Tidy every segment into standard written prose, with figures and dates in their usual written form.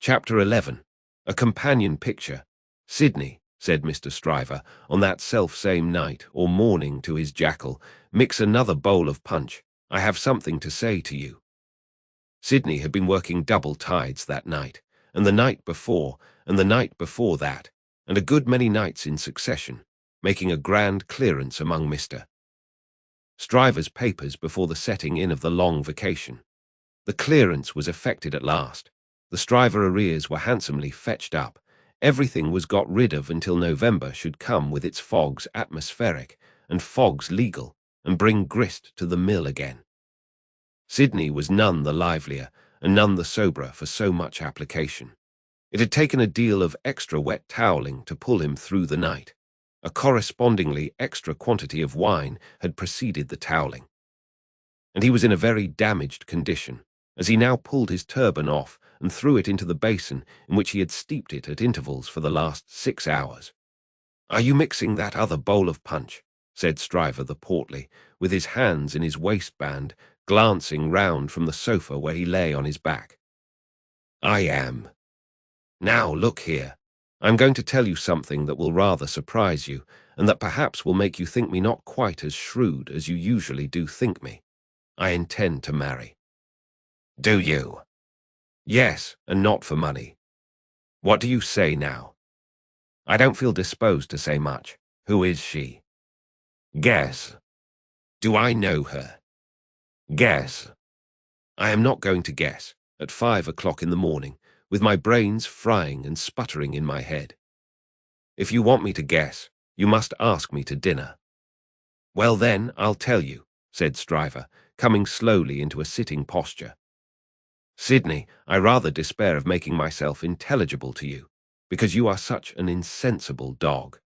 Chapter 11. A Companion Picture. Sidney, said Mr. Stryver, on that self-same night or morning to his jackal, mix another bowl of punch. I have something to say to you. Sidney had been working double tides that night, and the night before, and the night before that, and a good many nights in succession, making a grand clearance among Mr. Stryver's papers before the setting in of the long vacation. The clearance was effected at last. The Stryver arrears were handsomely fetched up. Everything was got rid of until November should come with its fogs atmospheric and fogs legal, and bring grist to the mill again. Sidney was none the livelier and none the soberer for so much application. It had taken a deal of extra wet toweling to pull him through the night. A correspondingly extra quantity of wine had preceded the toweling. And he was in a very damaged condition, as he now pulled his turban off and threw it into the basin in which he had steeped it at intervals for the last 6 hours. "Are you mixing that other bowl of punch?" said Stryver the portly, with his hands in his waistband, glancing round from the sofa where he lay on his back. "I am. Now, look here. I'm going to tell you something that will rather surprise you, and that perhaps will make you think me not quite as shrewd as you usually do think me. I intend to marry." "Do you?" "Yes, and not for money." "What do you say now?" "I don't feel disposed to say much. Who is she?" "Guess." "Do I know her?" "Guess." "I am not going to guess, at 5 o'clock in the morning, with my brains frying and sputtering in my head. If you want me to guess, you must ask me to dinner." "Well then, I'll tell you," said Stryver, coming slowly into a sitting posture. "Sidney, I rather despair of making myself intelligible to you, because you are such an insensible dog."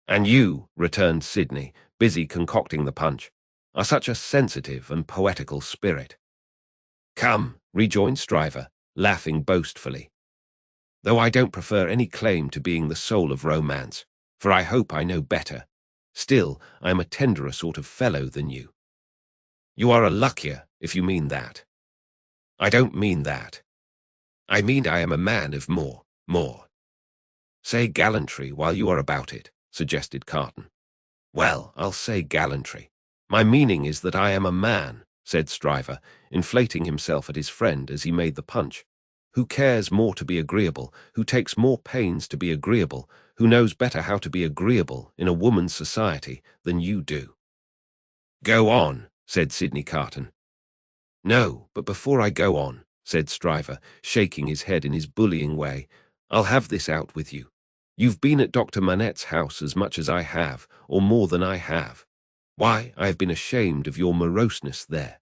"And you," returned Sidney, busy concocting the punch, "are such a sensitive and poetical spirit." "Come," rejoined Stryver, laughing boastfully, "though I don't prefer any claim to being the soul of romance, for I hope I know better, still I am a tenderer sort of fellow than you." "You are a luckier, if you mean that." "I don't mean that. I mean I am a man of more. Say gallantry while you are about it," suggested Carton. "Well, I'll say gallantry. My meaning is that I am a man," said Stryver, inflating himself at his friend as he made the punch, "who cares more to be agreeable, who takes more pains to be agreeable, who knows better how to be agreeable in a woman's society than you do." "Go on," said Sidney Carton. "No, but before I go on," said Stryver, shaking his head in his bullying way, "I'll have this out with you. You've been at Dr. Manette's house as much as I have, or more than I have. Why, I have been ashamed of your moroseness there.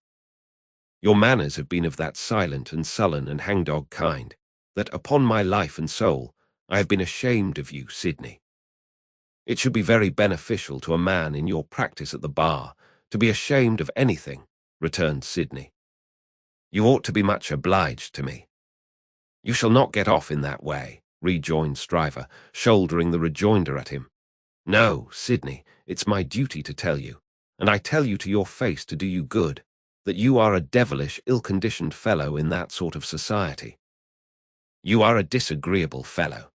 Your manners have been of that silent and sullen and hangdog kind, that, upon my life and soul, I have been ashamed of you, Sidney. It should be very beneficial to a man in your practice at the bar to be ashamed of anything," returned Sidney. "You ought to be much obliged to me." "You shall not get off in that way," rejoined Stryver, shouldering the rejoinder at him. "No, Sidney, it's my duty to tell you, and I tell you to your face to do you good, that you are a devilish ill-conditioned fellow in that sort of society. You are a disagreeable fellow."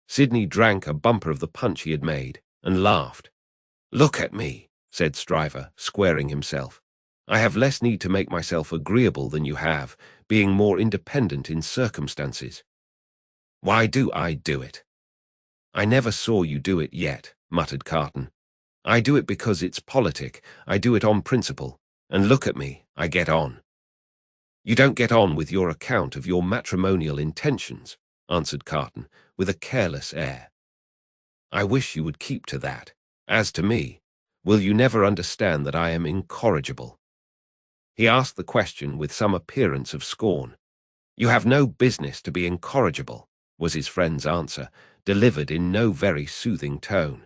Sidney drank a bumper of the punch he had made, and laughed. "Look at me," said Stryver, squaring himself. "I have less need to make myself agreeable than you have, being more independent in circumstances." "Why do I do it?" "I never saw you do it yet," muttered Carton. "I do it because it's politic, I do it on principle, and look at me, I get on." "You don't get on with your account of your matrimonial intentions," answered Carton, with a careless air. "I wish you would keep to that. As to me, will you never understand that I am incorrigible?" He asked the question with some appearance of scorn. "You have no business to be incorrigible," was his friend's answer, delivered in no very soothing tone.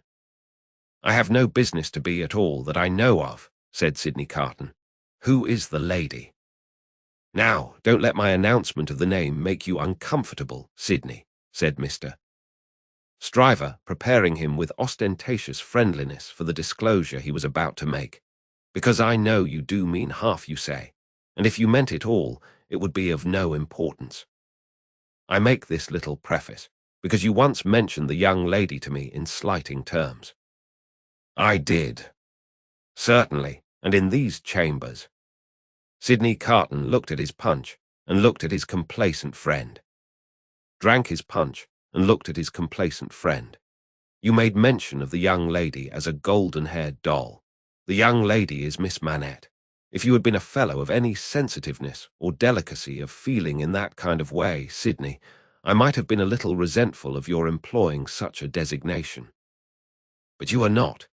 "I have no business to be at all that I know of," said Sidney Carton. "Who is the lady?" "Now, don't let my announcement of the name make you uncomfortable, Sidney," said Mr. Stryver, preparing him with ostentatious friendliness for the disclosure he was about to make, "because I know you do mean half you say, and if you meant it all, it would be of no importance." I make this little preface because you once mentioned the young lady to me in slighting terms. I did. Certainly, and in these chambers. Sidney Carton looked at his punch and looked at his complacent friend. Drank his punch and looked at his complacent friend. You made mention of the young lady as a golden-haired doll. The young lady is Miss Manette. If you had been a fellow of any sensitiveness or delicacy of feeling in that kind of way, Sidney, I might have been a little resentful of your employing such a designation. But you are not.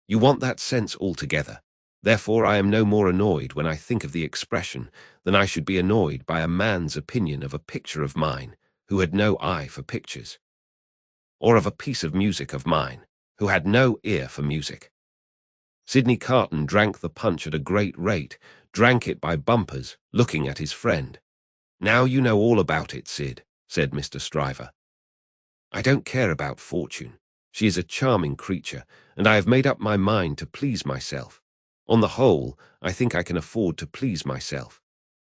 You want that sense altogether. Therefore I am no more annoyed when I think of the expression than I should be annoyed by a man's opinion of a picture of mine who had no eye for pictures, or of a piece of music of mine who had no ear for music. Sidney Carton drank the punch at a great rate, drank it by bumpers, looking at his friend. Now you know all about it, Sid, said Mr. Stryver. I don't care about Fortune. She is a charming creature, and I have made up my mind to please myself. On the whole, I think I can afford to please myself.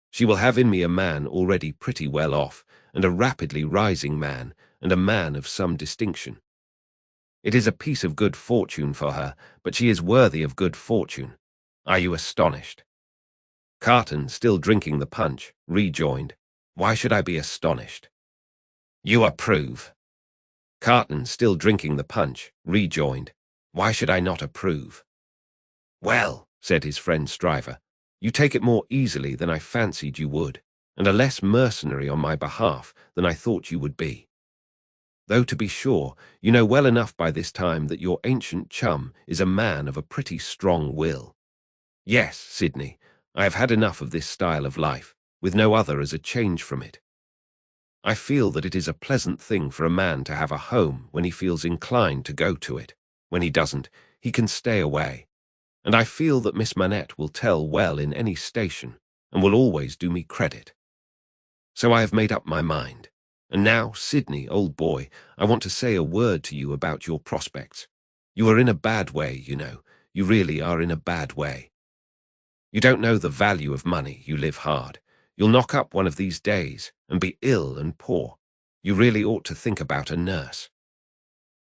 She will have in me a man already pretty well off, and a rapidly rising man, and a man of some distinction. It is a piece of good fortune for her, but she is worthy of good fortune. Are you astonished? Carton, still drinking the punch, rejoined, Why should I be astonished? You approve. Carton, still drinking the punch, rejoined, Why should I not approve? Well, said his friend Stryver, you take it more easily than I fancied you would, and are less mercenary on my behalf than I thought you would be. Though, to be sure, you know well enough by this time that your ancient chum is a man of a pretty strong will. Yes, Sidney, I have had enough of this style of life, with no other as a change from it. I feel that it is a pleasant thing for a man to have a home when he feels inclined to go to it. When he doesn't, he can stay away. And I feel that Miss Manette will tell well in any station, and will always do me credit. So I have made up my mind. And now, Sidney, old boy, I want to say a word to you about your prospects. You are in a bad way, you know. You really are in a bad way. You don't know the value of money, you live hard. You'll knock up one of these days and be ill and poor. You really ought to think about a nurse.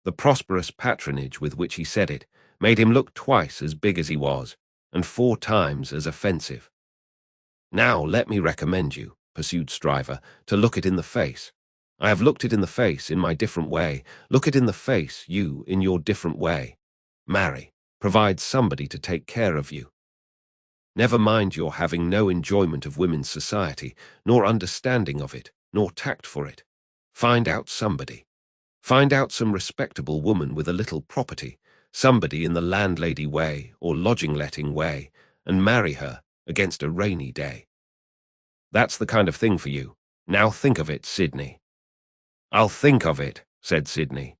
The prosperous patronage with which he said it made him look twice as big as he was, and 4 times as offensive. Now let me recommend you, pursued Stryver, to look it in the face. I have looked it in the face in my different way. Look it in the face, you, in your different way. Marry, provide somebody to take care of you. Never mind your having no enjoyment of women's society, nor understanding of it, nor tact for it. Find out somebody. Find out some respectable woman with a little property, somebody in the landlady way or lodging-letting way, and marry her against a rainy day. That's the kind of thing for you. Now think of it, Sidney. I'll think of it, said Sidney.